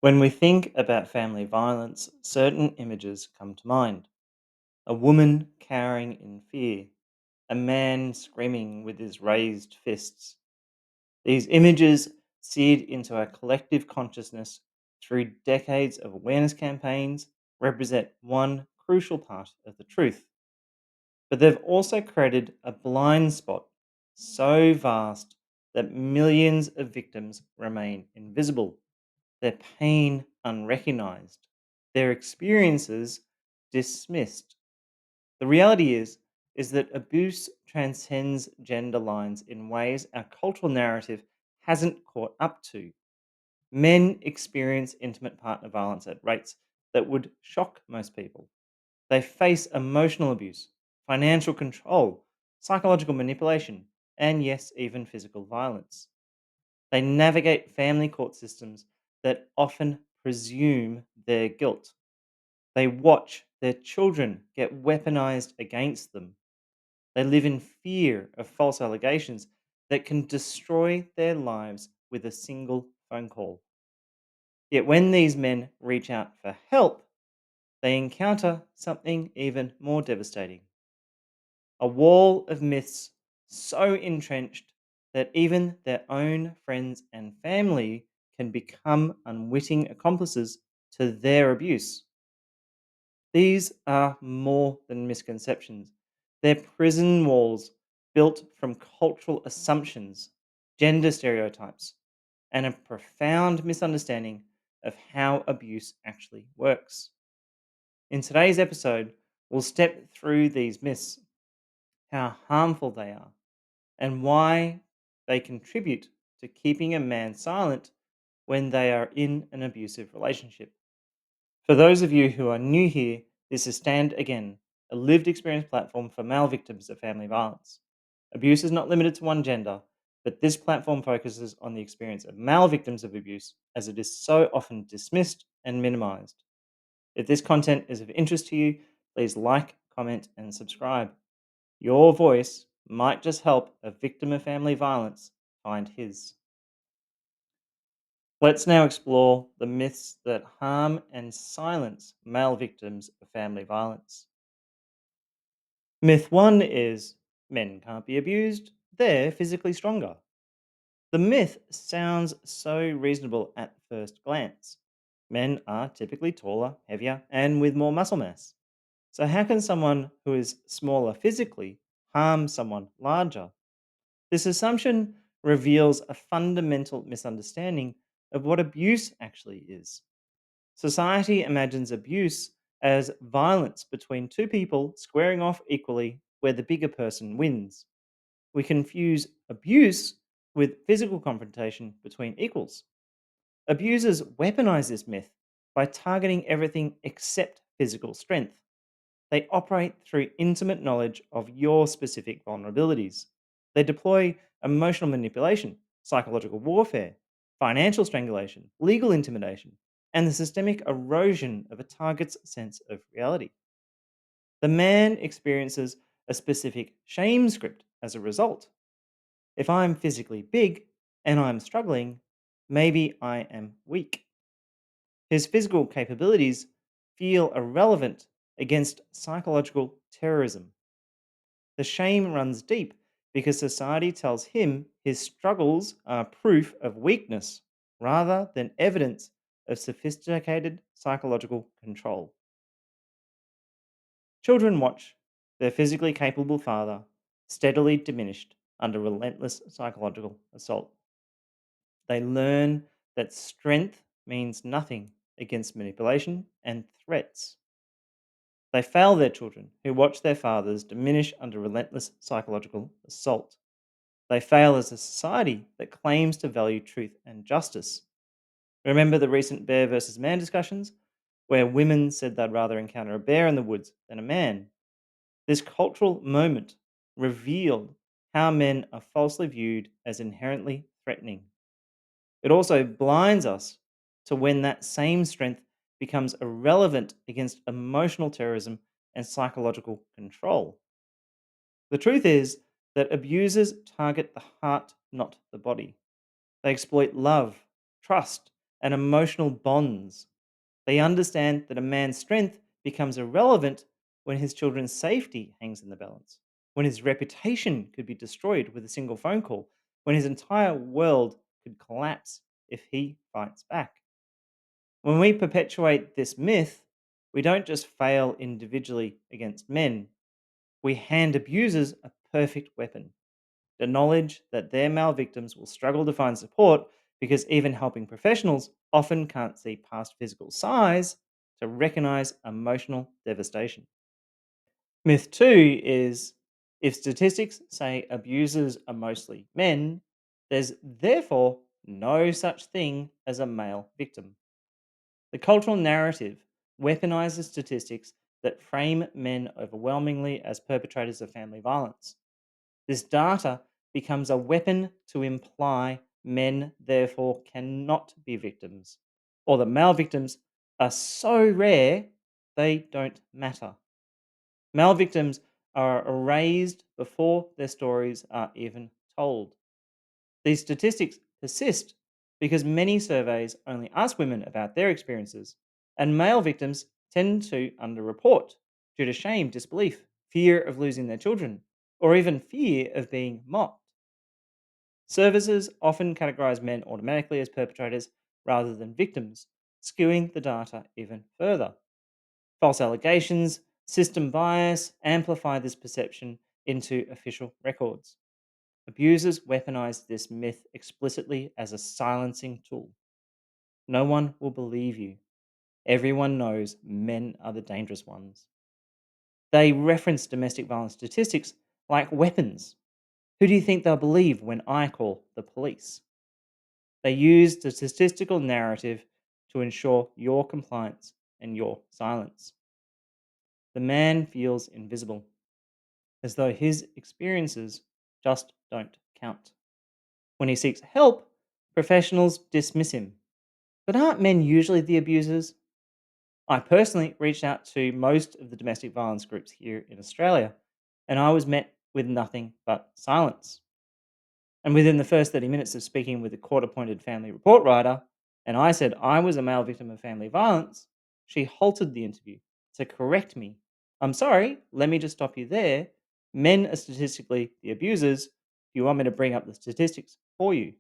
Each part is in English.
When we think about family violence, certain images come to mind. A woman cowering in fear, a man screaming with his raised fists. These images seared into our collective consciousness through decades of awareness campaigns represent one crucial part of the truth. But they've also created a blind spot so vast that millions of victims remain invisible, their pain unrecognized, their experiences dismissed. The reality is that abuse transcends gender lines in ways our cultural narrative hasn't caught up to. Men experience intimate partner violence at rates that would shock most people. They face emotional abuse, financial control, psychological manipulation, and yes, even physical violence. They navigate family court systems that often presume their guilt. They watch their children get weaponized against them. They live in fear of false allegations that can destroy their lives with a single phone call. Yet when these men reach out for help, they encounter something even more devastating: a wall of myths so entrenched that even their own friends and family can become unwitting accomplices to their abuse. These are more than misconceptions. They're prison walls built from cultural assumptions, gender stereotypes, and a profound misunderstanding of how abuse actually works. In today's episode, we'll step through these myths, how harmful they are, and why they contribute to keeping a man silent when they are in an abusive relationship. For those of you who are new here, this is Stand Again, a lived experience platform for male victims of family violence. Abuse is not limited to one gender, but this platform focuses on the experience of male victims of abuse as it is so often dismissed and minimized. If this content is of interest to you, please like, comment, and subscribe. Your voice might just help a victim of family violence find his. Let's now explore the myths that harm and silence male victims of family violence. Myth one is men can't be abused, they're physically stronger. The myth sounds so reasonable at first glance. Men are typically taller, heavier, and with more muscle mass. So, how can someone who is smaller physically harm someone larger? This assumption reveals a fundamental misunderstanding of what abuse actually is. Society imagines abuse as violence between two people squaring off equally where the bigger person wins. We confuse abuse with physical confrontation between equals. Abusers weaponize this myth by targeting everything except physical strength. They operate through intimate knowledge of your specific vulnerabilities. They deploy emotional manipulation, psychological warfare, financial strangulation, legal intimidation, and the systemic erosion of a target's sense of reality. The man experiences a specific shame script as a result. If I'm physically big and I'm struggling, maybe I am weak. His physical capabilities feel irrelevant against psychological terrorism. The shame runs deep because society tells him his struggles are proof of weakness rather than evidence of sophisticated psychological control. Children watch their physically capable father steadily diminished under relentless psychological assault. They learn that strength means nothing against manipulation and threats. They fail their children who watch their fathers diminish under relentless psychological assault. They fail as a society that claims to value truth and justice. Remember the recent bear versus man discussions, where women said they'd rather encounter a bear in the woods than a man? This cultural moment revealed how men are falsely viewed as inherently threatening. It also blinds us to when that same strength becomes irrelevant against emotional terrorism and psychological control. The truth is that abusers target the heart, not the body. They exploit love, trust, and emotional bonds. They understand that a man's strength becomes irrelevant when his children's safety hangs in the balance, when his reputation could be destroyed with a single phone call, when his entire world could collapse if he fights back. When we perpetuate this myth, we don't just fail individually against men, we hand abusers a perfect weapon, the knowledge that their male victims will struggle to find support because even helping professionals often can't see past physical size to recognize emotional devastation. Myth two is if statistics say abusers are mostly men, there's therefore no such thing as a male victim. The cultural narrative weaponizes statistics that frame men overwhelmingly as perpetrators of family violence. This data becomes a weapon to imply men, therefore, cannot be victims, or that male victims are so rare they don't matter. Male victims are erased before their stories are even told. These statistics persist because many surveys only ask women about their experiences, and male victims tend to underreport due to shame, disbelief, fear of losing their children, or even fear of being mocked. Services often categorize men automatically as perpetrators rather than victims, skewing the data even further. False allegations, system bias amplify this perception into official records. Abusers weaponize this myth explicitly as a silencing tool. No one will believe you. Everyone knows men are the dangerous ones. They reference domestic violence statistics like weapons. Who do you think they'll believe when I call the police? They use the statistical narrative to ensure your compliance and your silence. The man feels invisible, as though his experiences just don't count. When he seeks help, professionals dismiss him. But aren't men usually the abusers? I personally reached out to most of the domestic violence groups here in Australia, and I was met with nothing but silence. And within the first 30 minutes of speaking with the court appointed family report writer, and I said I was a male victim of family violence, she halted the interview to correct me. I'm sorry, let me just stop you there. Men are statistically the abusers. Do you want me to bring up the statistics for you?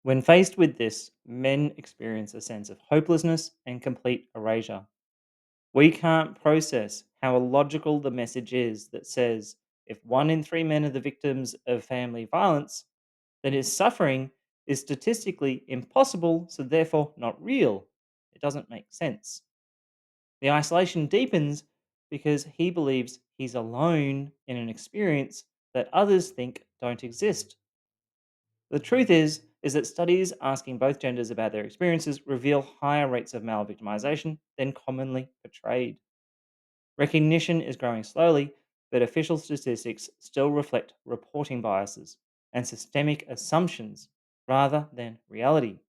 When faced with this, men experience a sense of hopelessness and complete erasure. We can't process how illogical the message is that says if 1 in 3 men are the victims of family violence, then his suffering is statistically impossible, so therefore not real. It doesn't make sense. The isolation deepens because he believes he's alone in an experience that others think don't exist. The truth is that studies asking both genders about their experiences reveal higher rates of male victimization than commonly portrayed. Recognition is growing slowly, but official statistics still reflect reporting biases and systemic assumptions rather than reality.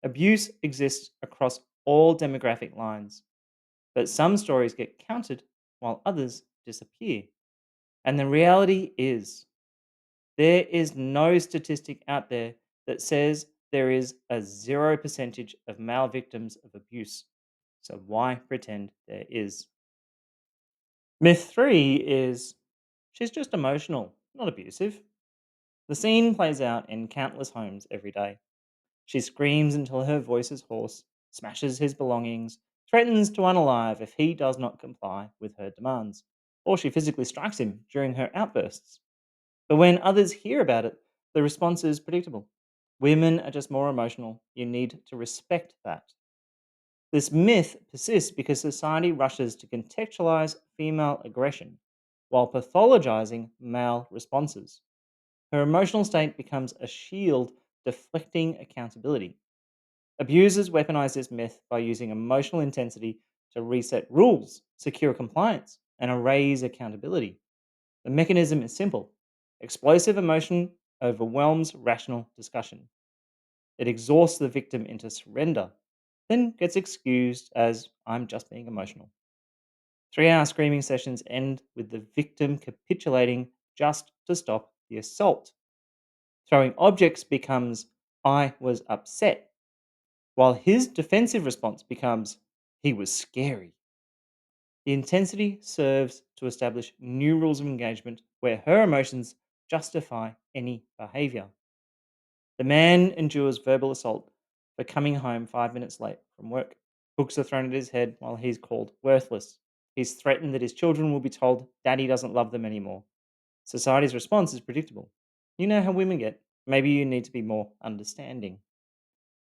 Abuse exists across all demographic lines, but some stories get counted while others disappear. And the reality is, there is no statistic out there that says there is a 0 percentage of male victims of abuse. So why pretend there is? Myth three is she's just emotional, not abusive. The scene plays out in countless homes every day. She screams until her voice is hoarse, smashes his belongings, threatens to unalive if he does not comply with her demands, or she physically strikes him during her outbursts. But when others hear about it, the response is predictable. Women are just more emotional. You need to respect that. This myth persists because society rushes to contextualize female aggression while pathologizing male responses. Her emotional state becomes a shield deflecting accountability. Abusers weaponize this myth by using emotional intensity to reset rules, secure compliance, and erase accountability. The mechanism is simple: explosive emotion overwhelms rational discussion. It exhausts the victim into surrender, then gets excused as I'm just being emotional. 3 hour screaming sessions end with the victim capitulating just to stop the assault. Throwing objects becomes I was upset. while his defensive response becomes, he was scary. The intensity serves to establish new rules of engagement where her emotions justify any behavior. The man endures verbal assault for coming home 5 minutes late from work. Books are thrown at his head while he's called worthless. He's threatened that his children will be told daddy doesn't love them anymore. Society's response is predictable. You know how women get. Maybe you need to be more understanding.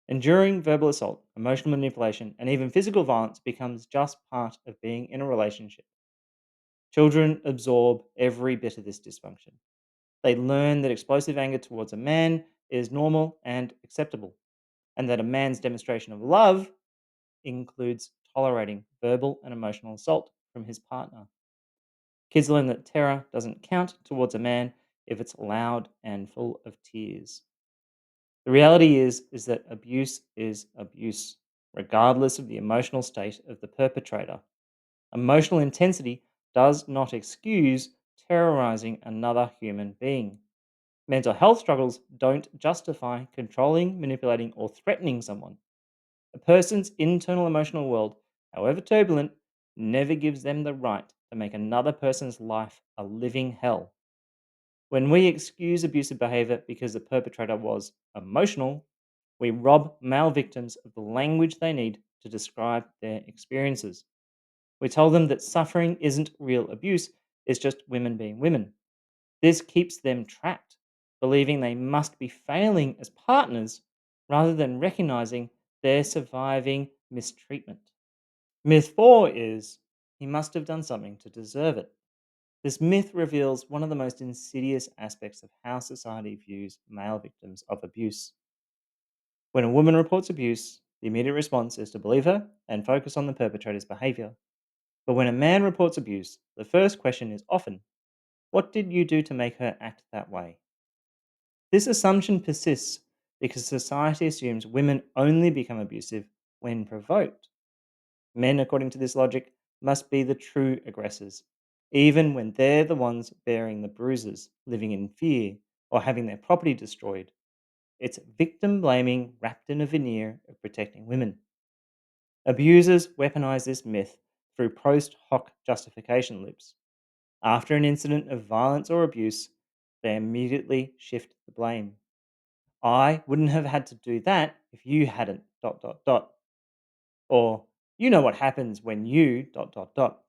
Enduring verbal assault, emotional manipulation, and even physical violence becomes just part of being in a relationship. Children absorb every bit of this dysfunction. They learn that explosive anger towards a man is normal and acceptable, and that a man's demonstration of love includes tolerating verbal and emotional assault from his partner. Kids learn that terror doesn't count towards a man if it's loud and full of tears. The reality is that abuse is abuse, regardless of the emotional state of the perpetrator. Emotional intensity does not excuse terrorizing another human being. Mental health struggles don't justify controlling, manipulating, or threatening someone. A person's internal emotional world, however turbulent, never gives them the right to make another person's life a living hell. When we excuse abusive behavior because the perpetrator was emotional, we rob male victims of the language they need to describe their experiences. We tell them that suffering isn't real abuse, it's just women being women. This keeps them trapped, believing they must be failing as partners rather than recognizing they're surviving mistreatment. Myth 4 is he must have done something to deserve it. This myth reveals one of the most insidious aspects of how society views male victims of abuse. When a woman reports abuse, the immediate response is to believe her and focus on the perpetrator's behavior. But when a man reports abuse, the first question is often, what did you do to make her act that way? This assumption persists because society assumes women only become abusive when provoked. Men, according to this logic, must be the true aggressors, even when they're the ones bearing the bruises, living in fear, or having their property destroyed. It's victim blaming wrapped in a veneer of protecting women. Abusers weaponize this myth through post hoc justification loops. After an incident of violence or abuse, they immediately shift the blame. I wouldn't have had to do that if you hadn't, dot, dot, dot. Or, you know what happens when you, dot, dot, dot.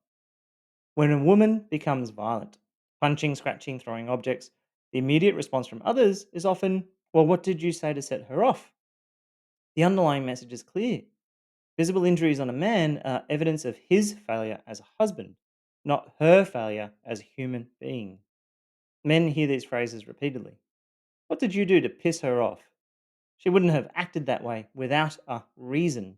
When a woman becomes violent, punching, scratching, throwing objects, the immediate response from others is often, well, what did you say to set her off? The underlying message is clear. Visible injuries on a man are evidence of his failure as a husband, not her failure as a human being. Men hear these phrases repeatedly. What did you do to piss her off? She wouldn't have acted that way without a reason.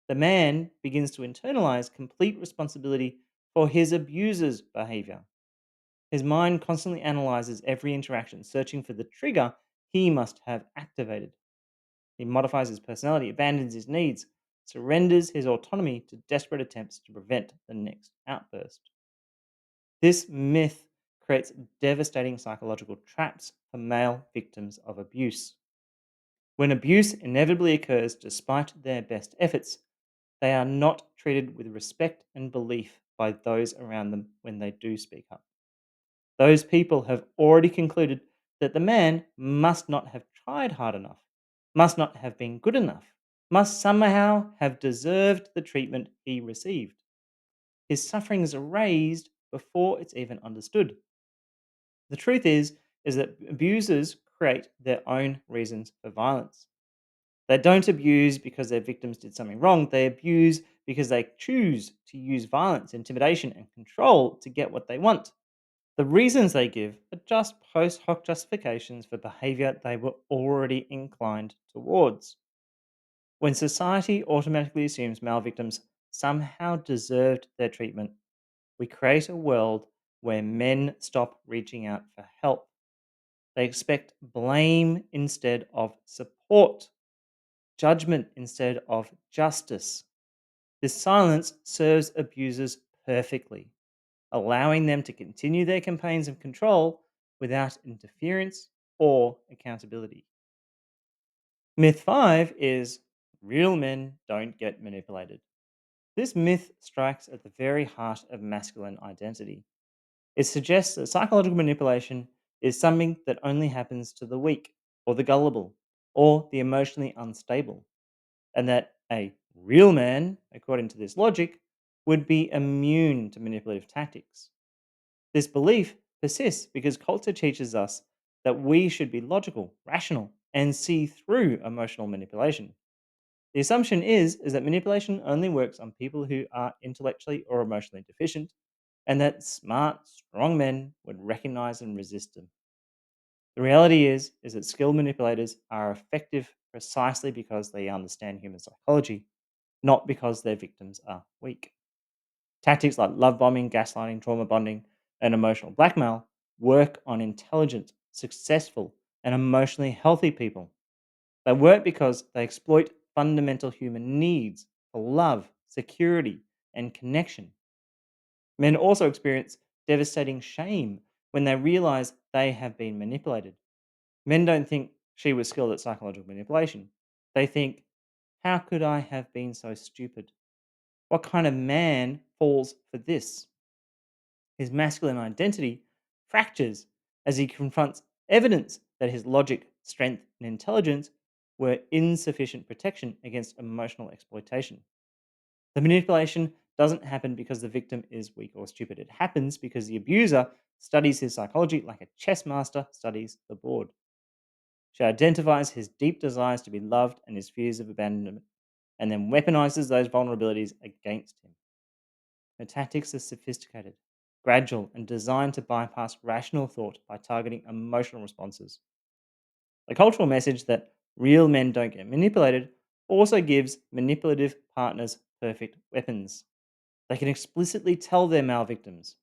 The man begins to internalize complete responsibility for his abuser's behavior. His mind constantly analyzes every interaction, searching for the trigger he must have activated. He modifies his personality, abandons his needs, surrenders his autonomy to desperate attempts to prevent the next outburst. This myth creates devastating psychological traps for male victims of abuse. When abuse inevitably occurs despite their best efforts, they are not treated with respect and belief by those around them when they do speak up. Those people have already concluded that the man must not have tried hard enough, must not have been good enough, must somehow have deserved the treatment he received. His suffering is erased before it's even understood. The truth is that abusers create their own reasons for violence. They don't abuse because their victims did something wrong. They abuse because they choose to use violence, intimidation, and control to get what they want. The reasons they give are just post hoc justifications for behavior they were already inclined towards. When society automatically assumes male victims somehow deserved their treatment, we create a world where men stop reaching out for help. They expect blame instead of support, judgment instead of justice. This silence serves abusers perfectly, allowing them to continue their campaigns of control without interference or accountability. Myth 5 is Real men don't get manipulated. This myth strikes at the very heart of masculine identity. It suggests that psychological manipulation is something that only happens to the weak, or the gullible, or the emotionally unstable, and that a real man, according to this logic, would be immune to manipulative tactics. This belief persists because culture teaches us that we should be logical, rational, and see through emotional manipulation. The assumption is that manipulation only works on people who are intellectually or emotionally deficient, and that smart, strong men would recognize and resist them. The reality is that skilled manipulators are effective precisely because they understand human psychology, not because their victims are weak. Tactics like love bombing, gaslighting, trauma bonding, and emotional blackmail work on intelligent, successful, and emotionally healthy people. They work because they exploit fundamental human needs for love, security, and connection. Men also experience devastating shame when they realize they have been manipulated. Men don't think she was skilled at psychological manipulation. They think, how could I have been so stupid? What kind of man falls for this? His masculine identity fractures as he confronts evidence that his logic, strength, and intelligence were insufficient protection against emotional exploitation. The manipulation doesn't happen because the victim is weak or stupid. It happens because the abuser studies his psychology like a chess master studies the board. She identifies his deep desires to be loved and his fears of abandonment, and then weaponizes those vulnerabilities against him. Her tactics are sophisticated, gradual, and designed to bypass rational thought by targeting emotional responses. The cultural message that real men don't get manipulated also gives manipulative partners perfect weapons. They can explicitly tell their male victims,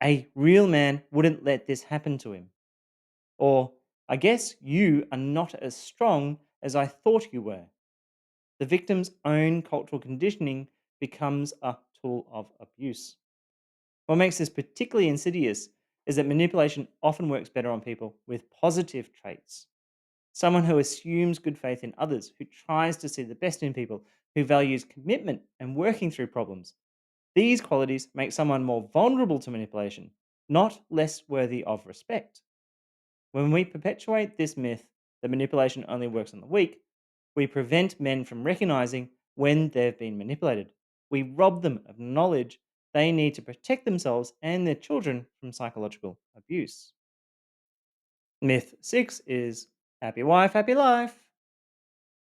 a real man wouldn't let this happen to him. Or, I guess you are not as strong as I thought you were. The victim's own cultural conditioning becomes a tool of abuse. What makes this particularly insidious is that manipulation often works better on people with positive traits. Someone who assumes good faith in others, who tries to see the best in people, who values commitment and working through problems. These qualities make someone more vulnerable to manipulation, not less worthy of respect. When we perpetuate this myth that manipulation only works on the weak, we prevent men from recognizing when they've been manipulated. We rob them of knowledge they need to protect themselves and their children from psychological abuse. Myth 6 is happy wife, happy life.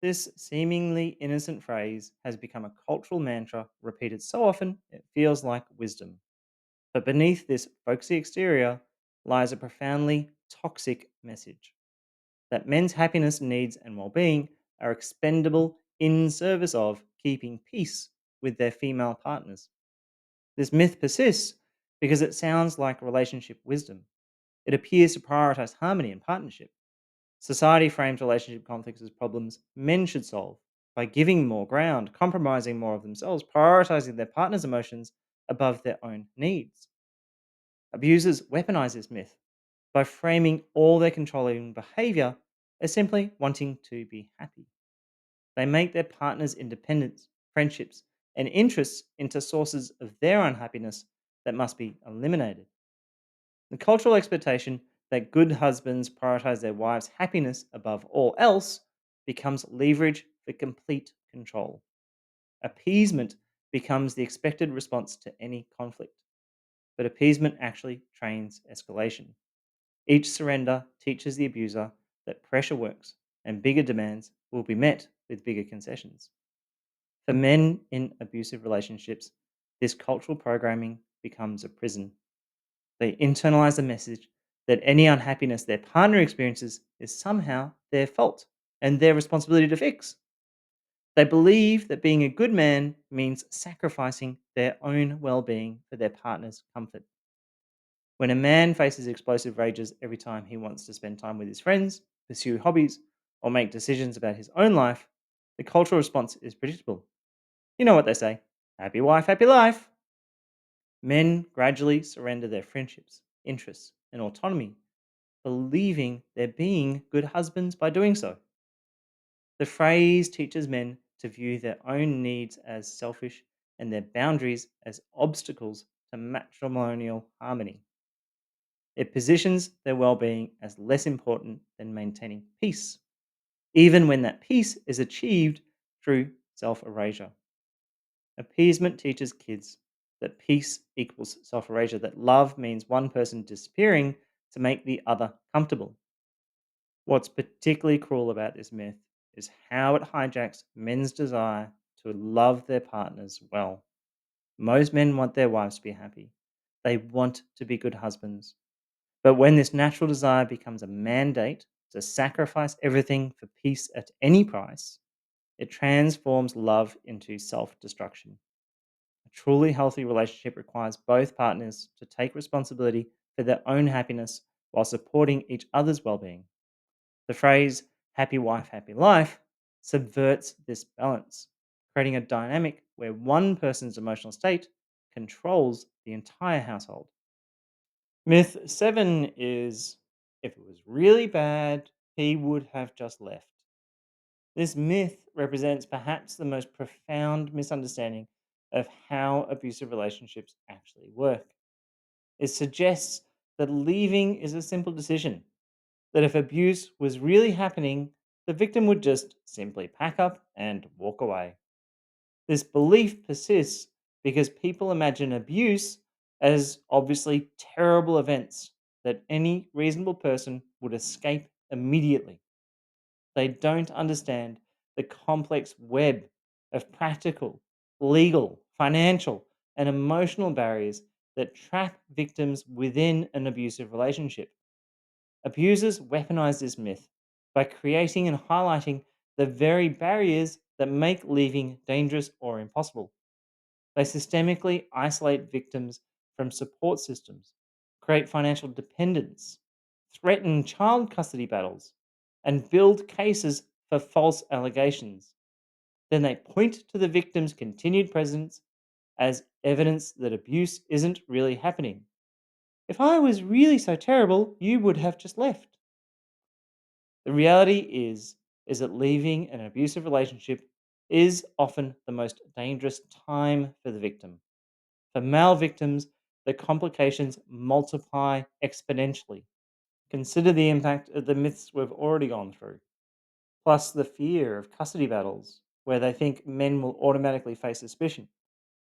This seemingly innocent phrase has become a cultural mantra repeated so often it feels like wisdom. But beneath this folksy exterior lies a profoundly toxic message that men's happiness, needs, and well being are expendable in service of keeping peace with their female partners. This myth persists because it sounds like relationship wisdom. It appears to prioritize harmony and partnership. Society frames relationship conflicts as problems men should solve by giving more ground, compromising more of themselves, prioritizing their partner's emotions above their own needs. Abusers weaponize this myth by framing all their controlling behavior as simply wanting to be happy. They make their partner's independence, friendships, and interests into sources of their unhappiness that must be eliminated. The cultural expectation that good husbands prioritize their wives' happiness above all else becomes leverage for complete control. Appeasement becomes the expected response to any conflict, but appeasement actually trains escalation. Each surrender teaches the abuser that pressure works and bigger demands will be met with bigger concessions. For men in abusive relationships, this cultural programming becomes a prison. They internalize the message that any unhappiness their partner experiences is somehow their fault and their responsibility to fix. They believe that being a good man means sacrificing their own well being for their partner's comfort. When a man faces explosive rages every time he wants to spend time with his friends, pursue hobbies, or make decisions about his own life, the cultural response is predictable. You know what they say, happy wife, happy life. Men gradually surrender their friendships, interests, and autonomy, believing they're being good husbands by doing so. The phrase teaches men to view their own needs as selfish and their boundaries as obstacles to matrimonial harmony. It positions their well being as less important than maintaining peace, even when that peace is achieved through self erasure. Appeasement teaches kids that peace equals self erasure, that love means one person disappearing to make the other comfortable. What's particularly cruel about this myth is how it hijacks men's desire to love their partners well. Most men want their wives to be happy, they want to be good husbands. But when this natural desire becomes a mandate to sacrifice everything for peace at any price, it transforms love into self destruction. A truly healthy relationship requires both partners to take responsibility for their own happiness while supporting each other's well being. The phrase happy wife, happy life subverts this balance, creating a dynamic where one person's emotional state controls the entire household. Myth 7 is if it was really bad, he would have just left. This myth represents perhaps the most profound misunderstanding of how abusive relationships actually work. It suggests that leaving is a simple decision, that if abuse was really happening, the victim would just simply pack up and walk away. This belief persists because people imagine abuse as obviously terrible events that any reasonable person would escape immediately. They don't understand the complex web of practical, legal, financial, and emotional barriers that trap victims within an abusive relationship. Abusers weaponize this myth by creating and highlighting the very barriers that make leaving dangerous or impossible. They systemically isolate victims from support systems, create financial dependence, threaten child custody battles, and build cases for false allegations. Then they point to the victim's continued presence as evidence that abuse isn't really happening. If I was really so terrible, you would have just left. The reality is that leaving an abusive relationship is often the most dangerous time for the victim. For male victims, the complications multiply exponentially. Consider the impact of the myths we've already gone through, plus the fear of custody battles, where they think men will automatically face suspicion,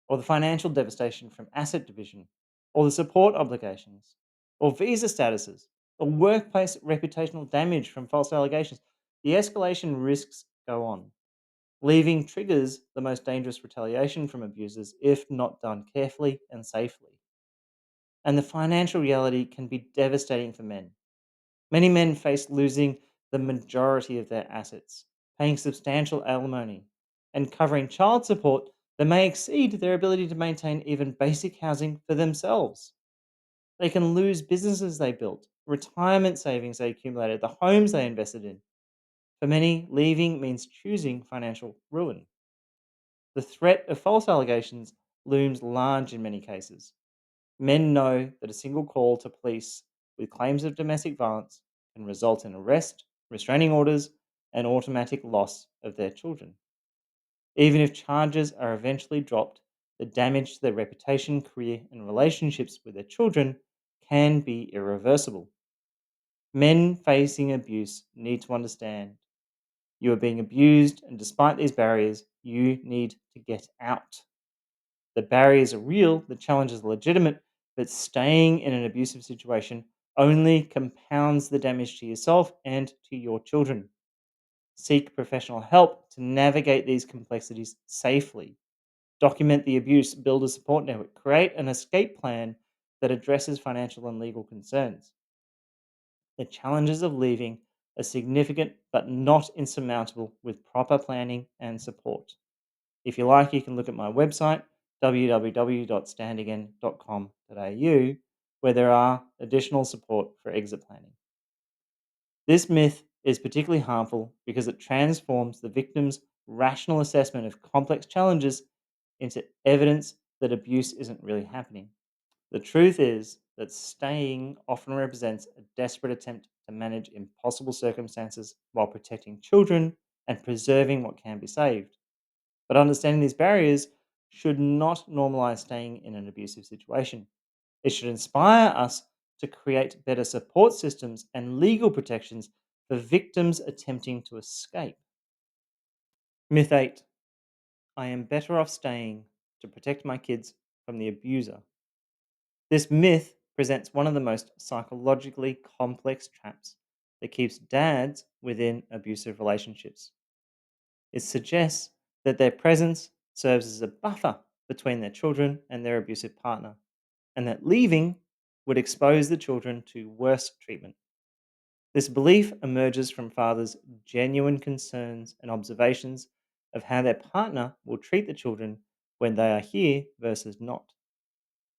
or the financial devastation from asset division, or the support obligations, or visa statuses, or workplace reputational damage from false allegations. The escalation risks go on. Leaving triggers the most dangerous retaliation from abusers if not done carefully and safely. And the financial reality can be devastating for men. Many men face losing the majority of their assets, paying substantial alimony, and covering child support that may exceed their ability to maintain even basic housing for themselves. They can lose businesses they built, retirement savings they accumulated, the homes they invested in. For many, leaving means choosing financial ruin. The threat of false allegations looms large in many cases. Men know that a single call to police with claims of domestic violence can result in arrest, restraining orders, and automatic loss of their children. Even if charges are eventually dropped, the damage to their reputation, career, and relationships with their children can be irreversible. Men facing abuse need to understand you are being abused, and despite these barriers, you need to get out. The barriers are real, the challenges are legitimate, but staying in an abusive situation only compounds the damage to yourself and to your children. Seek professional help to navigate these complexities safely. Document the abuse, build a support network, create an escape plan that addresses financial and legal concerns. The challenges of leaving are significant but not insurmountable with proper planning and support. If you like, you can look at my website, www.standagain.com.au, where there are additional support for exit planning. This myth is particularly harmful because it transforms the victim's rational assessment of complex challenges into evidence that abuse isn't really happening. The truth is that staying often represents a desperate attempt to manage impossible circumstances while protecting children and preserving what can be saved. But understanding these barriers should not normalize staying in an abusive situation. It should inspire us to create better support systems and legal protections for victims attempting to escape. Myth 8: I am better off staying to protect my kids from the abuser. This myth presents one of the most psychologically complex traps that keeps dads within abusive relationships. It suggests that their presence serves as a buffer between their children and their abusive partner, and that leaving would expose the children to worse treatment. This belief emerges from fathers' genuine concerns and observations of how their partner will treat the children when they are here versus not.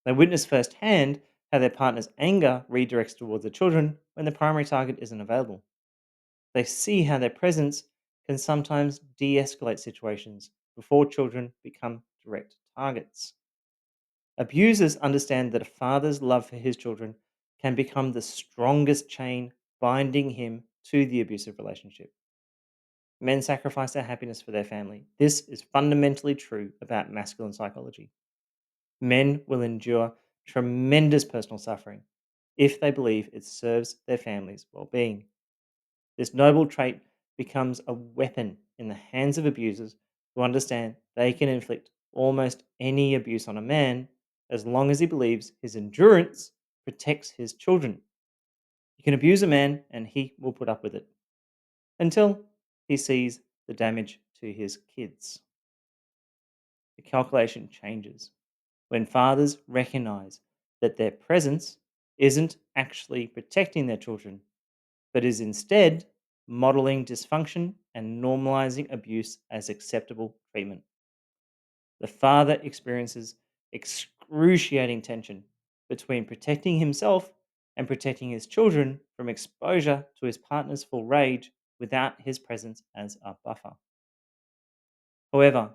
They witness firsthand how their partner's anger redirects towards the children when the primary target isn't available. They see how their presence can sometimes de escalate situations before children become direct targets. Abusers understand that a father's love for his children can become the strongest chain binding him to the abusive relationship. Men sacrifice their happiness for their family. This is fundamentally true about masculine psychology. Men will endure tremendous personal suffering if they believe it serves their family's well being. This noble trait becomes a weapon in the hands of abusers who understand they can inflict almost any abuse on a man as long as he believes his endurance protects his children. You can abuse a man and he will put up with it until he sees the damage to his kids. The calculation changes when fathers recognize that their presence isn't actually protecting their children, but is instead modeling dysfunction and normalizing abuse as acceptable treatment. The father experiences excruciating tension between protecting himself and protecting his children from exposure to his partner's full rage without his presence as a buffer. However,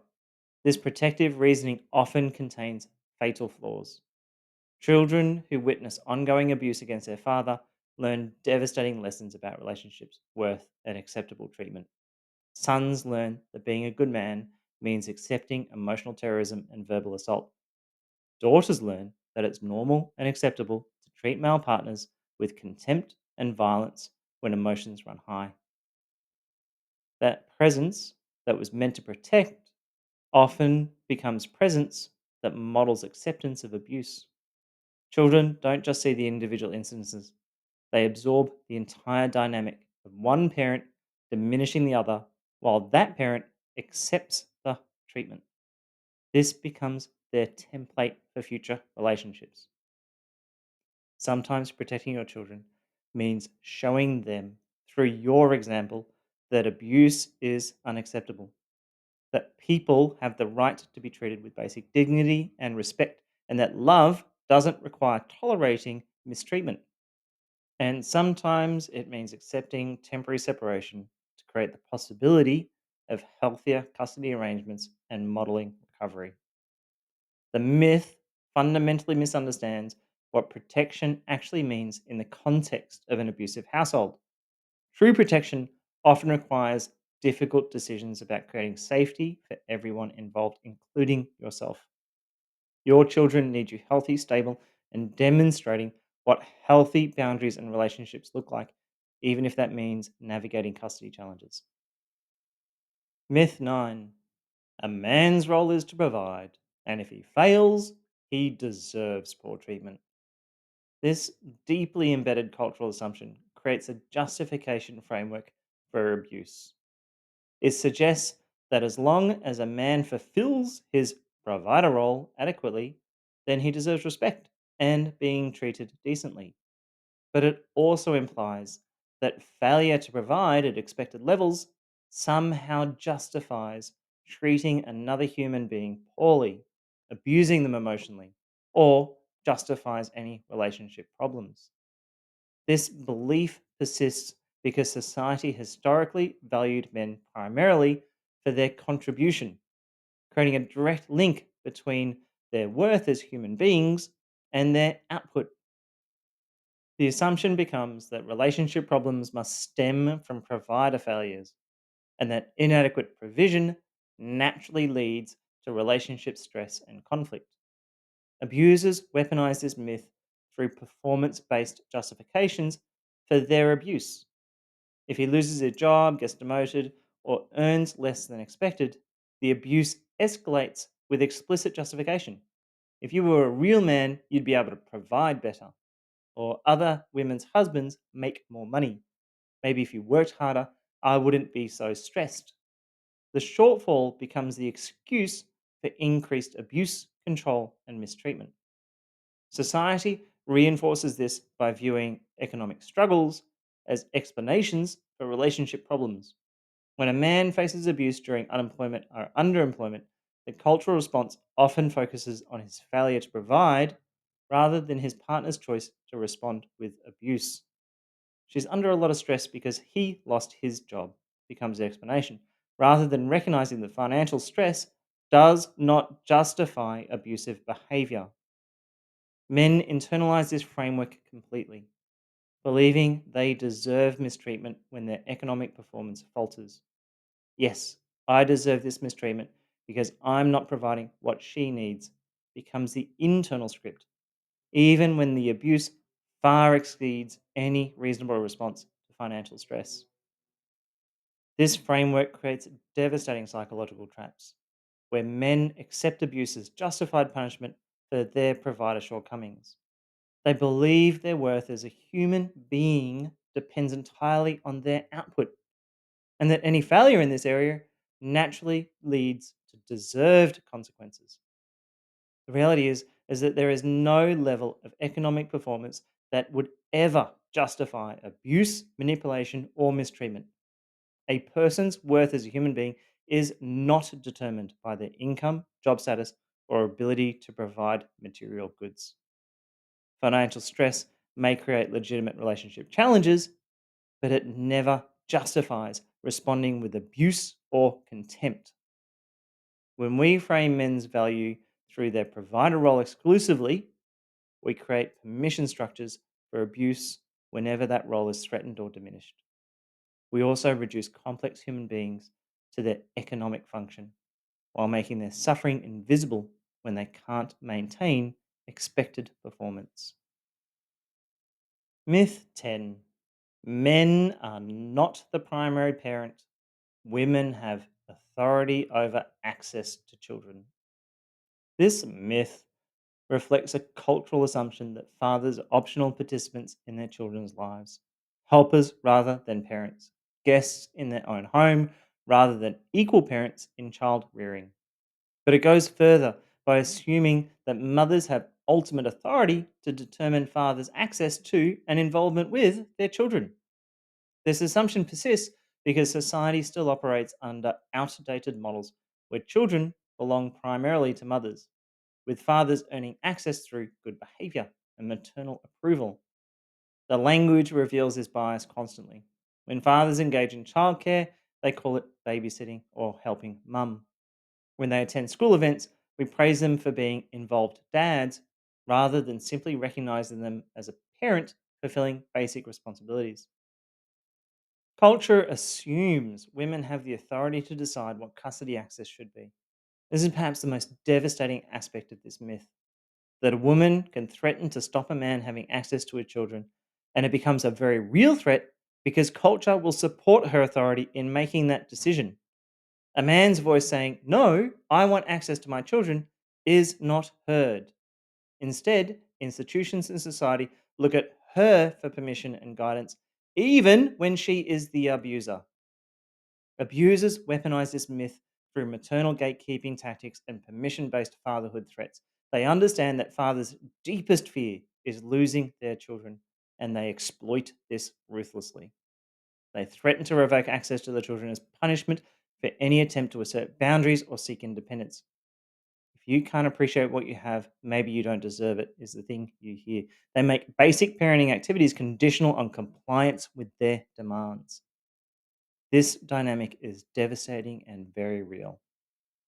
this protective reasoning often contains fatal flaws. Children who witness ongoing abuse against their father learn devastating lessons about relationships, worth, and acceptable treatment. Sons learn that being a good man means accepting emotional terrorism and verbal assault. Daughters learn that it's normal and acceptable to treat male partners with contempt and violence when emotions run high. That presence that was meant to protect often becomes presence that models acceptance of abuse. Children don't just see the individual instances, they absorb the entire dynamic of one parent diminishing the other while that parent accepts the treatment. This becomes their template for future relationships. Sometimes protecting your children means showing them through your example that abuse is unacceptable, that people have the right to be treated with basic dignity and respect, and that love doesn't require tolerating mistreatment. And sometimes it means accepting temporary separation to create the possibility of healthier custody arrangements and modeling recovery. The myth fundamentally misunderstands what protection actually means in the context of an abusive household. True protection often requires difficult decisions about creating safety for everyone involved, including yourself. Your children need you healthy, stable, and demonstrating what healthy boundaries and relationships look like, even if that means navigating custody challenges. Myth 9: a man's role is to provide, and if he fails, he deserves poor treatment. This deeply embedded cultural assumption creates a justification framework for abuse. It suggests that as long as a man fulfills his provider role adequately, then he deserves respect and being treated decently. But it also implies that failure to provide at expected levels somehow justifies treating another human being poorly, abusing them emotionally, or justifies any relationship problems. This belief persists because society historically valued men primarily for their contribution, creating a direct link between their worth as human beings and their output. The assumption becomes that relationship problems must stem from provider failures, and that inadequate provision naturally leads to relationship stress and conflict. Abusers weaponize this myth through performance based justifications for their abuse. If he loses his job, gets demoted, or earns less than expected, the abuse escalates with explicit justification. If you were a real man, you'd be able to provide better. Or other women's husbands make more money. Maybe if you worked harder, I wouldn't be so stressed. The shortfall becomes the excuse for increased abuse, control, and mistreatment. Society reinforces this by viewing economic struggles as explanations for relationship problems. When a man faces abuse during unemployment or underemployment, the cultural response often focuses on his failure to provide rather than his partner's choice to respond with abuse. She's under a lot of stress because he lost his job, becomes the explanation, rather than recognizing that financial stress does not justify abusive behavior. Men internalize this framework completely, believing they deserve mistreatment when their economic performance falters. Yes, I deserve this mistreatment because I'm not providing what she needs, becomes the internal script, even when the abuse far exceeds any reasonable response to financial stress. This framework creates devastating psychological traps where men accept abuse as justified punishment for their provider shortcomings. They believe their worth as a human being depends entirely on their output, and that any failure in this area naturally leads to deserved consequences. The reality is that there is no level of economic performance that would ever justify abuse, manipulation, or mistreatment. A person's worth as a human being is not determined by their income, job status, or ability to provide material goods. Financial stress may create legitimate relationship challenges, but it never justifies responding with abuse or contempt. When we frame men's value through their provider role exclusively, we create permission structures for abuse whenever that role is threatened or diminished. We also reduce complex human beings to their economic function while making their suffering invisible when they can't maintain expected performance. Myth 10: men are not the primary parent, women have authority over access to children. This myth reflects a cultural assumption that fathers are optional participants in their children's lives, helpers rather than parents, guests in their own home rather than equal parents in child rearing. But it goes further by assuming that mothers have ultimate authority to determine fathers' access to and involvement with their children. This assumption persists because society still operates under outdated models where children belong primarily to mothers, with fathers earning access through good behavior and maternal approval. The language reveals this bias constantly. When fathers engage in childcare, they call it babysitting or helping mum. When they attend school events, we praise them for being involved dads rather than simply recognizing them as a parent fulfilling basic responsibilities. Culture assumes women have the authority to decide what custody access should be. This is perhaps the most devastating aspect of this myth, that a woman can threaten to stop a man having access to her children, and it becomes a very real threat because culture will support her authority in making that decision. A man's voice saying, "No, I want access to my children," is not heard. Instead, institutions and society look at her for permission and guidance, even when she is the abuser. Abusers weaponize this myth through maternal gatekeeping tactics and permission based fatherhood threats. They understand that fathers' deepest fear is losing their children, and they exploit this ruthlessly. They threaten to revoke access to the children as punishment for any attempt to assert boundaries or seek independence. If you can't appreciate what you have, maybe you don't deserve it, is the thing you hear. They make basic parenting activities conditional on compliance with their demands. This dynamic is devastating and very real.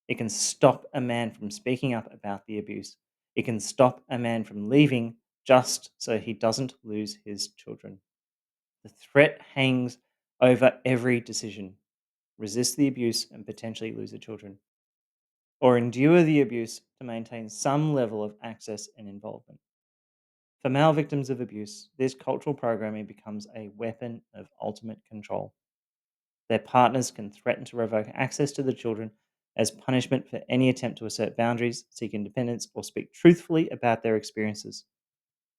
It can stop a man from speaking up about the abuse. It can stop a man from leaving just so he doesn't lose his children. The threat hangs over every decision. Resist the abuse and potentially lose the children. or endure the abuse to maintain some level of access and involvement. For male victims of abuse, this cultural programming becomes a weapon of ultimate control. Their partners can threaten to revoke access to the children as punishment for any attempt to assert boundaries, seek independence, or speak truthfully about their experiences.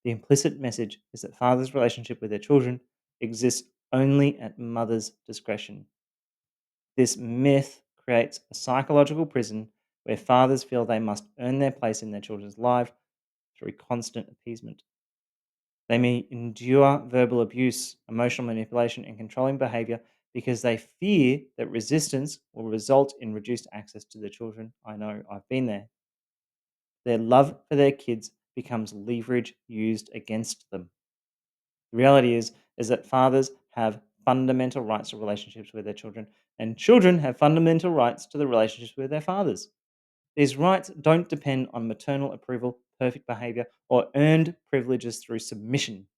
The implicit message is that fathers' relationship with their children exists only at mother's discretion. This myth creates a psychological prison where fathers feel they must earn their place in their children's life through constant appeasement. They may endure verbal abuse, emotional manipulation, and controlling behavior because they fear that resistance will result in reduced access to their children. I know, I've been there. Their love for their kids becomes leverage used against them. The reality is that fathers have fundamental rights to relationships with their children, and children have fundamental rights to the relationships with their fathers. These rights don't depend on maternal approval, perfect behavior, or earned privileges through submission.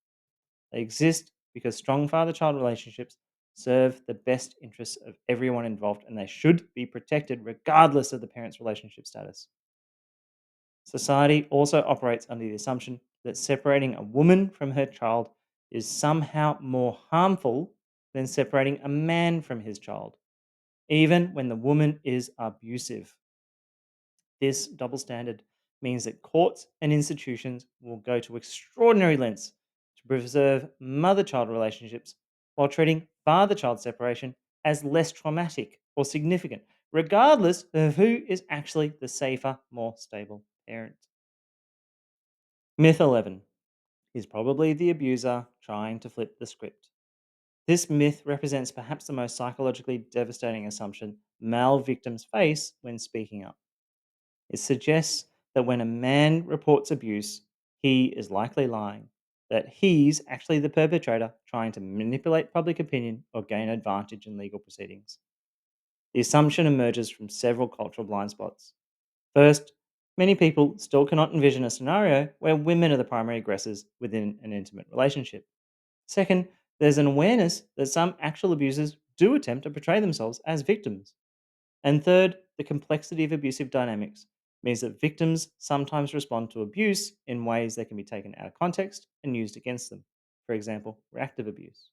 They exist because strong father child relationships serve the best interests of everyone involved, and they should be protected regardless of the parent's relationship status. Society also operates under the assumption that separating a woman from her child is somehow more harmful than separating a man from his child, even when the woman is abusive. This double standard means that courts and institutions will go to extraordinary lengths to preserve mother child relationships while treating father child separation as less traumatic or significant, regardless of who is actually the safer, more stable parent. Myth 11 is probably the abuser trying to flip the script. This myth represents perhaps the most psychologically devastating assumption male victims face when speaking up. It suggests that when a man reports abuse, he is likely lying, that he's actually the perpetrator trying to manipulate public opinion or gain advantage in legal proceedings. The assumption emerges from several cultural blind spots. First, many people still cannot envision a scenario where women are the primary aggressors within an intimate relationship. Second, there's an awareness that some actual abusers do attempt to portray themselves as victims. And third, the complexity of abusive dynamics means that victims sometimes respond to abuse in ways that can be taken out of context and used against them. For example, reactive abuse.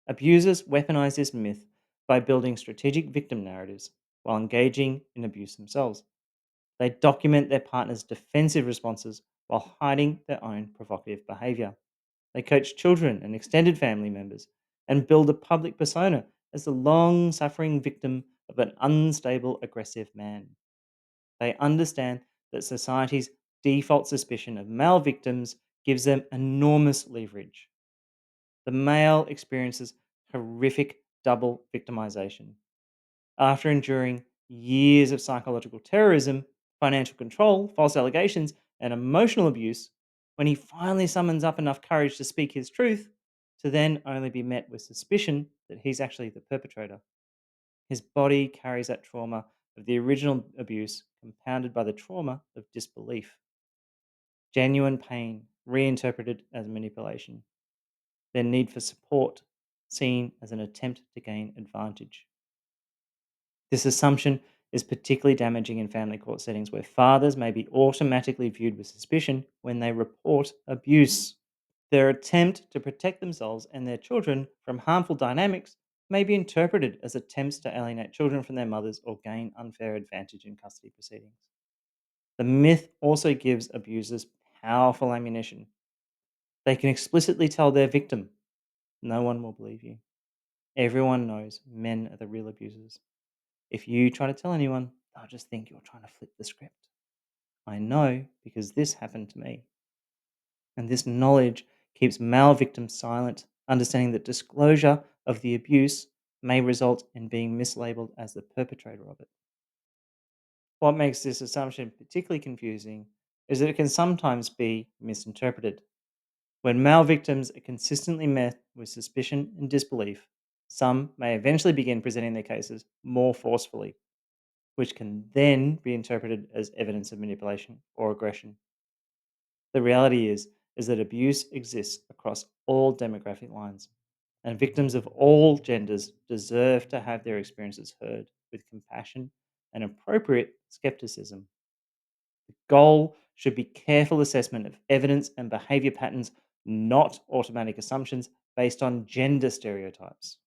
Abusers weaponize this myth by building strategic victim narratives while engaging in abuse themselves. They document their partner's defensive responses while hiding their own provocative behavior. They coach children and extended family members and build a public persona as the long suffering victim of an unstable, aggressive man. They understand that society's default suspicion of male victims gives them enormous leverage. The male experiences horrific double victimization. After enduring years of psychological terrorism, financial control, false allegations, and emotional abuse, when he finally summons up enough courage to speak his truth, to then only be met with suspicion that he's actually the perpetrator. His body carries that trauma of the original abuse, compounded by the trauma of disbelief. Genuine pain reinterpreted as manipulation. Their need for support seen as an attempt to gain advantage. This assumption is particularly damaging in family court settings where fathers may be automatically viewed with suspicion when they report abuse. Their attempt to protect themselves and their children from harmful dynamics may be interpreted as attempts to alienate children from their mothers or gain unfair advantage in custody proceedings. The myth also gives abusers powerful ammunition. They can explicitly tell their victim, "No one will believe you. Everyone knows men are the real abusers. If you try to tell anyone, they'll just think you're trying to flip the script. I know because this happened to me." And this knowledge keeps male victims silent, understanding that disclosure of the abuse may result in being mislabeled as the perpetrator of it. What makes this assumption particularly confusing is that it can sometimes be misinterpreted. When male victims are consistently met with suspicion and disbelief, some may eventually begin presenting their cases more forcefully, which can then be interpreted as evidence of manipulation or aggression. The reality is that abuse exists across all demographic lines, and victims of all genders deserve to have their experiences heard with compassion and appropriate skepticism. The goal should be careful assessment of evidence and behavior patterns, not automatic assumptions based on gender stereotypes.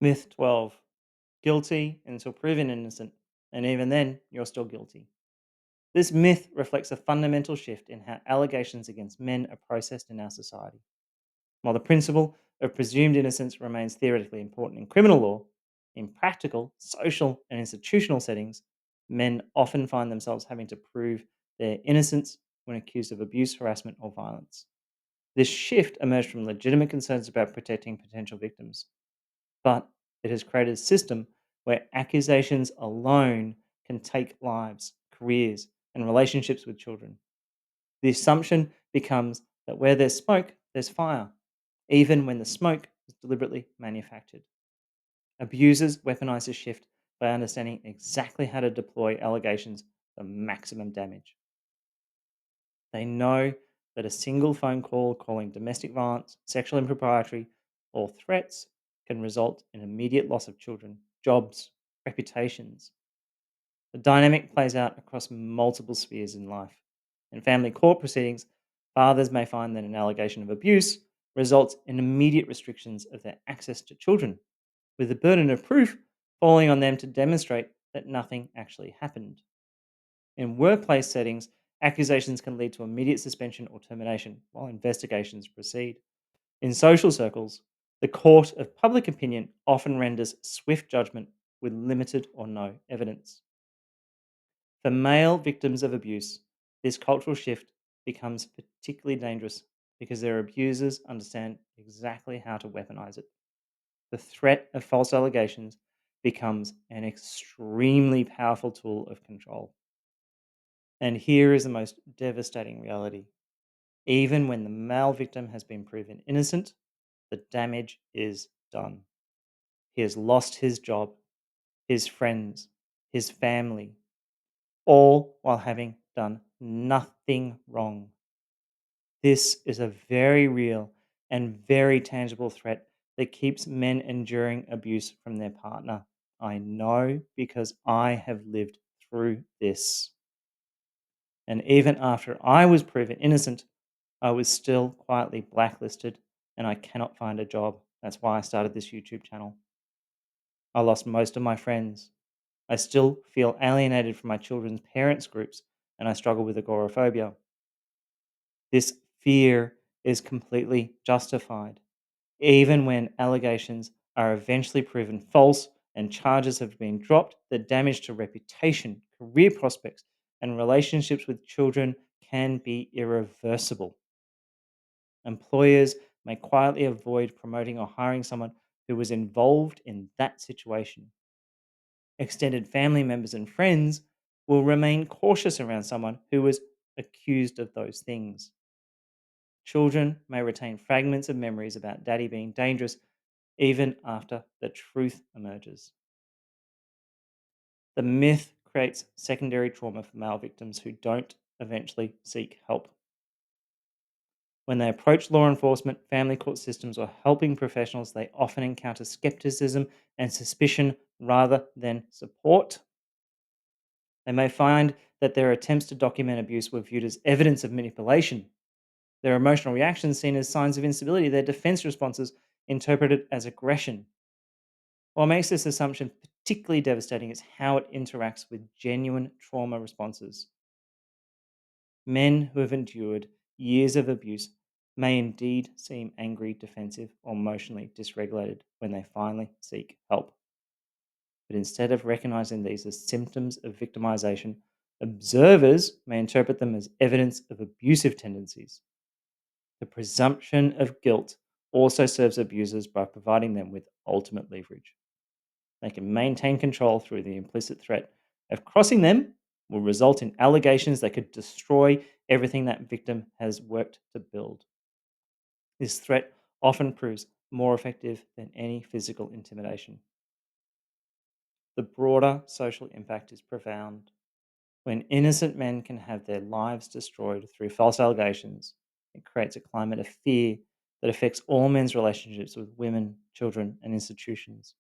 Myth 12: guilty until proven innocent, and even then, you're still guilty. This myth reflects a fundamental shift in how allegations against men are processed in our society. While the principle of presumed innocence remains theoretically important in criminal law, in practical, social, and institutional settings, men often find themselves having to prove their innocence when accused of abuse, harassment, or violence. This shift emerged from legitimate concerns about protecting potential victims, but it has created a system where accusations alone can take lives, careers, and relationships with children. The assumption becomes that where there's smoke, there's fire, even when the smoke is deliberately manufactured. Abusers weaponize this shift by understanding exactly how to deploy allegations for maximum damage. They know that a single phone call calling domestic violence, sexual impropriety, or threats can result in immediate loss of children, jobs, reputations. The dynamic plays out across multiple spheres in life. In family court proceedings, fathers may find that an allegation of abuse results in immediate restrictions of their access to children, with the burden of proof falling on them to demonstrate that nothing actually happened. In workplace settings, accusations can lead to immediate suspension or termination while investigations proceed. In social circles, the court of public opinion often renders swift judgment with limited or no evidence. For male victims of abuse, this cultural shift becomes particularly dangerous because their abusers understand exactly how to weaponize it. The threat of false allegations becomes an extremely powerful tool of control. And here is the most devastating reality. Even when the male victim has been proven innocent, the damage is done. He has lost his job, his friends, his family, all while having done nothing wrong. This is a very real and very tangible threat that keeps men enduring abuse from their partner. I know because I have lived through this. And even after I was proven innocent, I was still quietly blacklisted and I cannot find a job. That's why I started this YouTube channel. I lost most of my friends. I still feel alienated from my children's parents' groups and I struggle with agoraphobia. This fear is completely justified. Even when allegations are eventually proven false and charges have been dropped, the damage to reputation, career prospects, and relationships with children can be irreversible. Employers may quietly avoid promoting or hiring someone who was involved in that situation. Extended family members and friends will remain cautious around someone who was accused of those things. Children may retain fragments of memories about daddy being dangerous even after the truth emerges. The myth creates secondary trauma for male victims who don't eventually seek help. When they approach law enforcement, family court systems, or helping professionals, they often encounter skepticism and suspicion rather than support. They may find that their attempts to document abuse were viewed as evidence of manipulation, their emotional reactions seen as signs of instability, their defense responses interpreted as aggression. What makes this assumption particularly devastating is how it interacts with genuine trauma responses. Men who have endured years of abuse may indeed seem angry, defensive, or emotionally dysregulated when they finally seek help. But instead of recognizing these as symptoms of victimization, observers may interpret them as evidence of abusive tendencies. The presumption of guilt also serves abusers by providing them with ultimate leverage. They can maintain control through the implicit threat of crossing them will result in allegations that could destroy everything that victim has worked to build. This threat often proves more effective than any physical intimidation. The broader social impact is profound. When innocent men can have their lives destroyed through false allegations, it creates a climate of fear that affects all men's relationships with women, children, and institutions.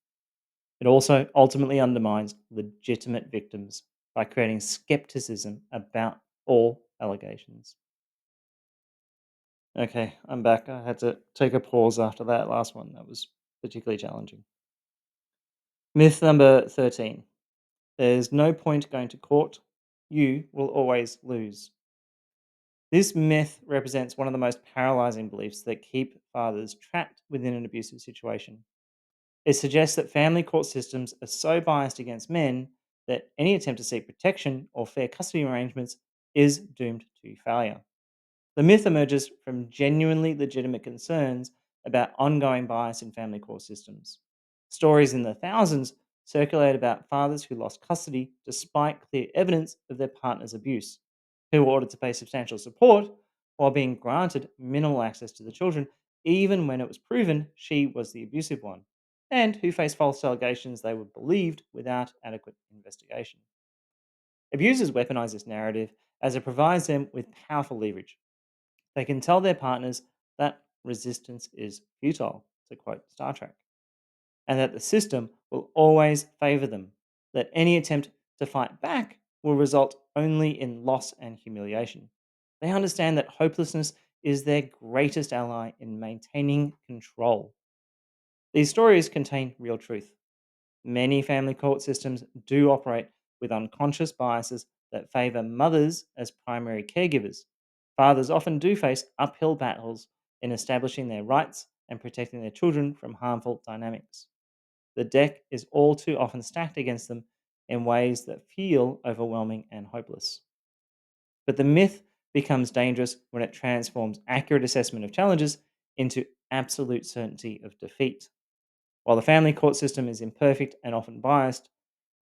It also ultimately undermines legitimate victims by creating skepticism about all allegations. Okay, I'm back. I had to take a pause after that last one. That was particularly challenging. Myth number 13: there's no point going to court. You will always lose. This myth represents one of the most paralyzing beliefs that keep fathers trapped within an abusive situation. It suggests that family court systems are so biased against men that any attempt to seek protection or fair custody arrangements is doomed to failure. The myth emerges from genuinely legitimate concerns about ongoing bias in family court systems. Stories in the thousands circulate about fathers who lost custody despite clear evidence of their partner's abuse, who were ordered to pay substantial support while being granted minimal access to the children, even when it was proven she was the abusive one, and who faced false allegations they were believed without adequate investigation. Abusers weaponize this narrative as it provides them with powerful leverage. They can tell their partners that resistance is futile, to quote Star Trek, and that the system will always favor them, that any attempt to fight back will result only in loss and humiliation. They understand that hopelessness is their greatest ally in maintaining control. These stories contain real truth. Many family court systems do operate with unconscious biases that favor mothers as primary caregivers. Fathers often do face uphill battles in establishing their rights and protecting their children from harmful dynamics. The deck is all too often stacked against them in ways that feel overwhelming and hopeless. But the myth becomes dangerous when it transforms accurate assessment of challenges into absolute certainty of defeat. While the family court system is imperfect and often biased,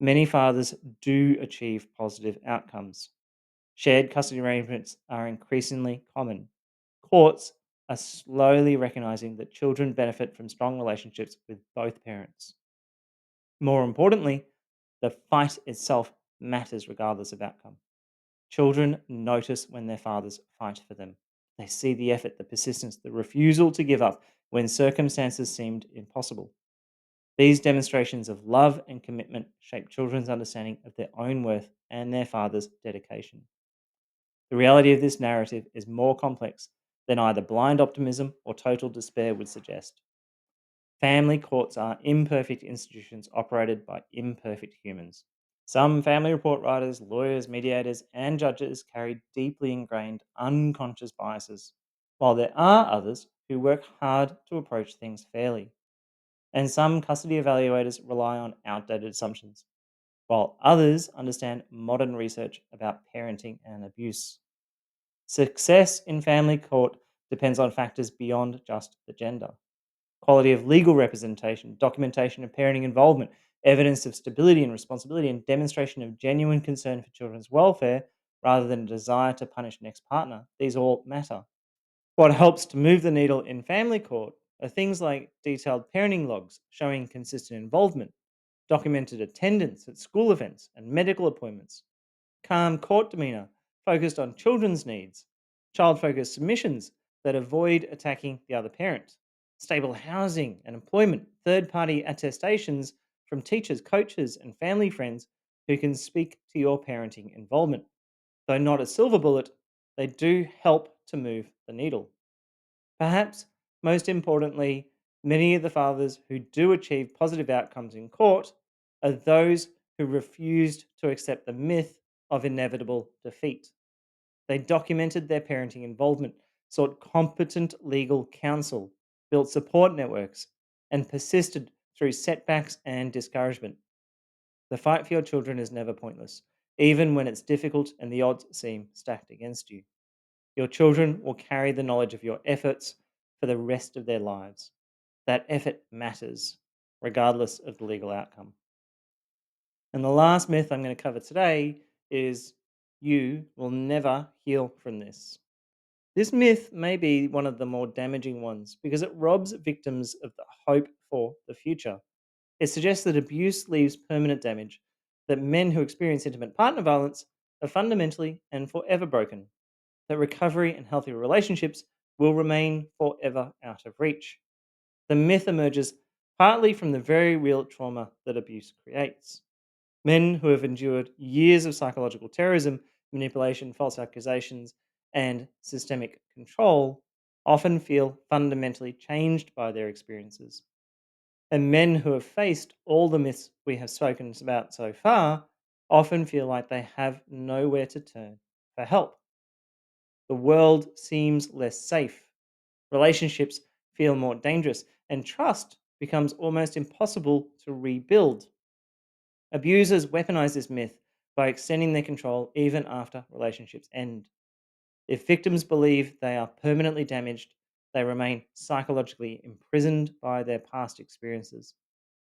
many fathers do achieve positive outcomes. Shared custody arrangements are increasingly common. Courts are slowly recognizing that children benefit from strong relationships with both parents. More importantly, the fight itself matters regardless of outcome. Children notice when their fathers fight for them. They see the effort, the persistence, the refusal to give up when circumstances seemed impossible. These demonstrations of love and commitment shape children's understanding of their own worth and their father's dedication. The reality of this narrative is more complex than either blind optimism or total despair would suggest. Family courts are imperfect institutions operated by imperfect humans. Some family report writers, lawyers, mediators, and judges carry deeply ingrained unconscious biases, while there are others who work hard to approach things fairly. And some custody evaluators rely on outdated assumptions, while others understand modern research about parenting and abuse. Success in family court depends on factors beyond just the gender: quality of legal representation, documentation of parenting involvement, evidence of stability and responsibility, and demonstration of genuine concern for children's welfare rather than a desire to punish next partner. These all matter. What helps to move the needle in family court are things like detailed parenting logs showing consistent involvement, documented attendance at school events and medical appointments, calm court demeanor focused on children's needs, child focused submissions that avoid attacking the other parent, stable housing and employment, third party attestations from teachers, coaches, and family friends who can speak to your parenting involvement. Though not a silver bullet, they do help to move the needle. Perhaps most importantly, many of the fathers who do achieve positive outcomes in court are those who refused to accept the myth of inevitable defeat. They documented their parenting involvement, sought competent legal counsel, built support networks, and persisted through setbacks and discouragement. The fight for your children is never pointless, even when it's difficult and the odds seem stacked against you. Your children will carry the knowledge of your efforts for the rest of their lives. That effort matters, regardless of the legal outcome. And the last myth I'm going to cover today is you will never heal from this. This myth may be one of the more damaging ones because it robs victims of the hope for the future. It suggests that abuse leaves permanent damage, that men who experience intimate partner violence are fundamentally and forever broken, that recovery and healthy relationships will remain forever out of reach. The myth emerges partly from the very real trauma that abuse creates. Men who have endured years of psychological terrorism, manipulation, false accusations, and systemic control often feel fundamentally changed by their experiences. And men who have faced all the myths we have spoken about so far often feel like they have nowhere to turn for help. The world seems less safe, relationships feel more dangerous, and trust becomes almost impossible to rebuild. Abusers weaponize this myth by extending their control even after relationships end. If victims believe they are permanently damaged, they remain psychologically imprisoned by their past experiences.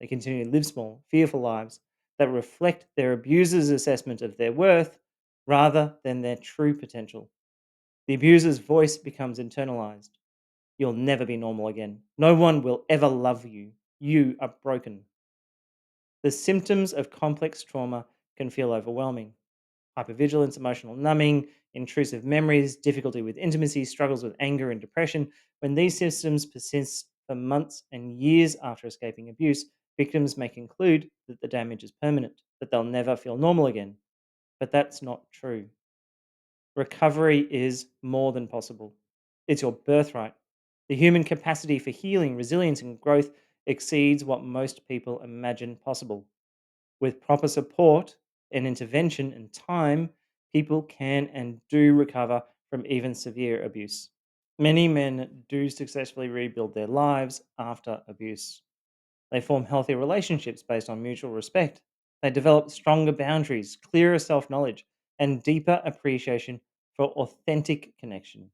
They continue to live small, fearful lives that reflect their abuser's assessment of their worth rather than their true potential. The abuser's voice becomes internalized. You'll never be normal again. No one will ever love you. You are broken. The symptoms of complex trauma can feel overwhelming. Hypervigilance, emotional numbing, intrusive memories, difficulty with intimacy, struggles with anger and depression. When these symptoms persist for months and years after escaping abuse, victims may conclude that the damage is permanent, that they'll never feel normal again. But that's not true. Recovery is more than possible. It's your birthright. The human capacity for healing, resilience, and growth exceeds what most people imagine possible. With proper support and intervention and time, people can and do recover from even severe abuse. Many men do successfully rebuild their lives after abuse. They form healthy relationships based on mutual respect. They develop stronger boundaries, clearer self knowledge, and deeper appreciation for authentic connection.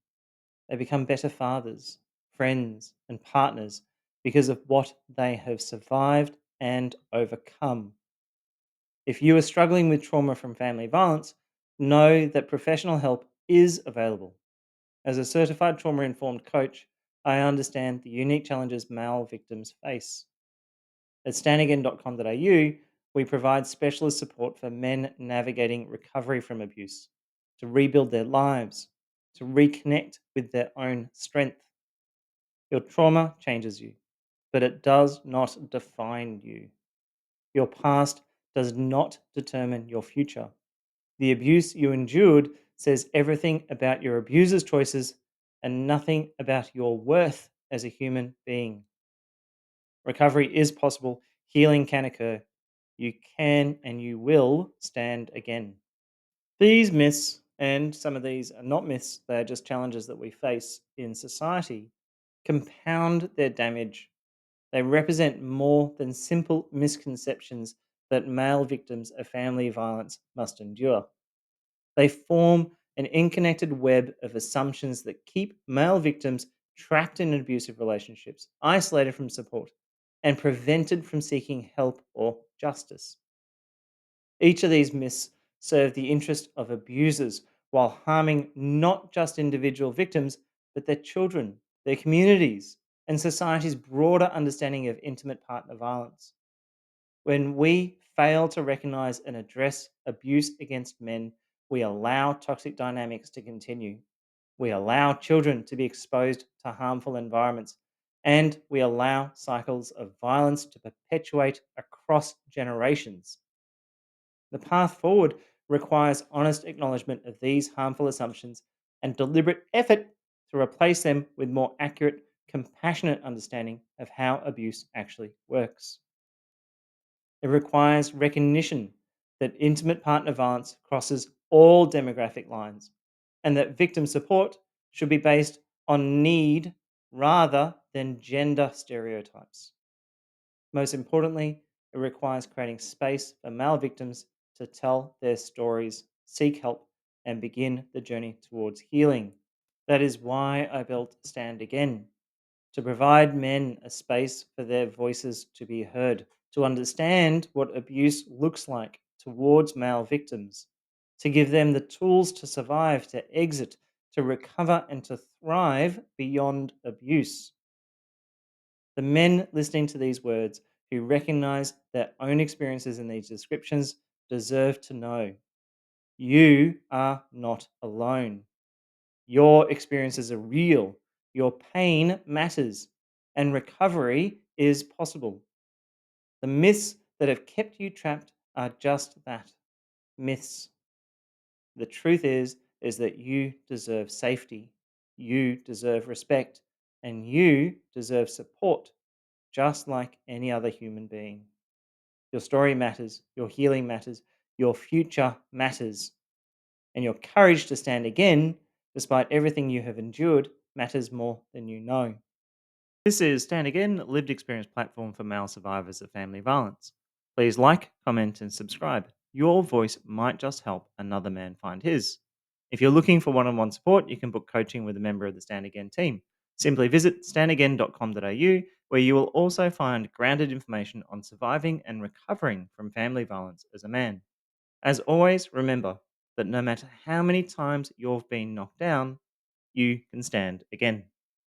They become better fathers, friends, and partners because of what they have survived and overcome. If you are struggling with trauma from family violence, know that professional help is available. As a certified trauma informed coach, I understand the unique challenges male victims face. At standagain.com.au, we provide specialist support for men navigating recovery from abuse, to rebuild their lives, to reconnect with their own strength. Your trauma changes you, but it does not define you. Your past does not determine your future. The abuse you endured says everything about your abuser's choices and nothing about your worth as a human being. Recovery is possible, healing can occur. You can and you will stand again. These myths, and some of these are not myths, they're just challenges that we face in society, compound their damage. They represent more than simple misconceptions that male victims of family violence must endure. They form an interconnected web of assumptions that keep male victims trapped in abusive relationships, isolated from support, and prevented from seeking help or justice. Each of these myths serve the interest of abusers while harming not just individual victims, but their children, their communities, and society's broader understanding of intimate partner violence. When we fail to recognize and address abuse against men, we allow toxic dynamics to continue. We allow children to be exposed to harmful environments, and we allow cycles of violence to perpetuate across generations. The path forward requires honest acknowledgement of these harmful assumptions and deliberate effort to replace them with more accurate, compassionate understanding of how abuse actually works. It requires recognition that intimate partner violence crosses all demographic lines and that victim support should be based on need rather than gender stereotypes. Most importantly, it requires creating space for male victims to tell their stories, seek help, and begin the journey towards healing. That is why I built Stand Again, to provide men a space for their voices to be heard, to understand what abuse looks like towards male victims, to give them the tools to survive, to exit, to recover, and to thrive beyond abuse. The men listening to these words who recognize their own experiences in these descriptions deserve to know you are not alone. Your experiences are real, your pain matters, and recovery is possible. The myths that have kept you trapped are just that, myths. The truth is that you deserve safety, you deserve respect, and you deserve support just like any other human being. Your story matters, your healing matters, your future matters, and your courage to stand again, despite everything you have endured, matters more than you know. This is Stand Again, lived experience platform for male survivors of family violence. Please like, comment, and subscribe. Your voice might just help another man find his. If you're looking for one on one support, you can book coaching with a member of the Stand Again team. Simply visit standagain.com.au, where you will also find grounded information on surviving and recovering from family violence as a man. As always, remember that no matter how many times you've been knocked down, you can stand again.